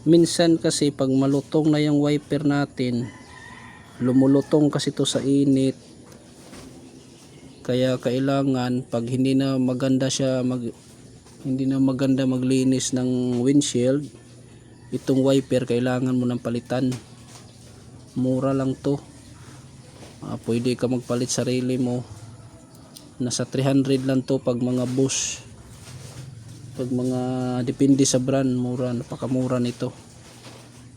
Minsan kasi pag malutong na yung wiper natin, lumulutong kasi to sa init, kaya kailangan pag hindi na maganda maglinis ng windshield, itong wiper kailangan mo nang palitan. Mura lang to. Pwede ka magpalit sarili mo, nasa 300 lang to pag mga Bosch. Pag mga depende sa brand, mura, napakamura nito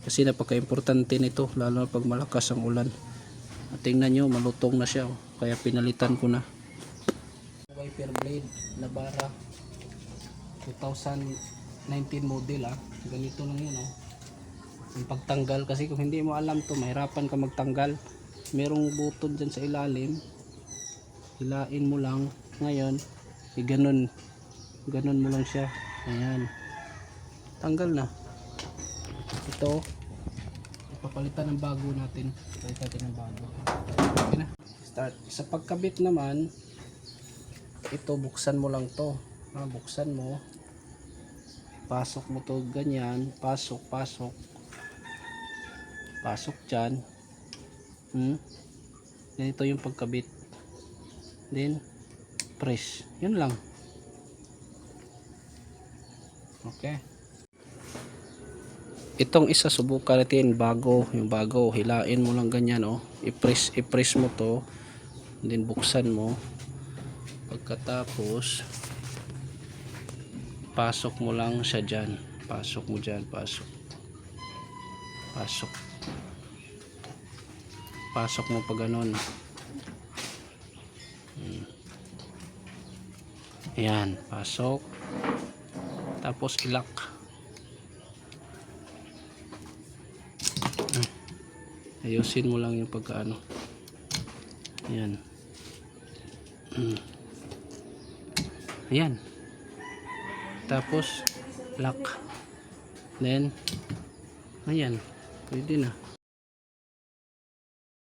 kasi napaka-importante nito lalo na pag malakas ang ulan. At tingnan nyo, malutong na siya, kaya pinalitan ko na. Wiper blade Navara 2019 model, ganito lang yun. Yung pagtanggal, kasi kung hindi mo alam to, mahirapan ka magtanggal. Merong button dyan sa ilalim, hilain mo lang. Ngayon ganun mo lang siya, ayan, tanggal na. Ito ipapalitan ng bago natin. Palitan ng bago. Okay na, start. Sa pagkabit naman, ito buksan mo lang to, buksan mo, pasok mo to ganyan, pasok dyan. Ganito yung pagkabit, then press, yun lang. Okay, itong isa subukan natin, yung bago, hilain mo lang ganyan, i-press mo to, then buksan mo. Pagkatapos pasok mo lang siya dyan, pasok mo dyan, pasok mo pa ganon. Ayan, pasok, tapos ilak. Ayusin mo lang yung pagkaano. Ayan. Ayan. Tapos lock. Then ayan, pwede na.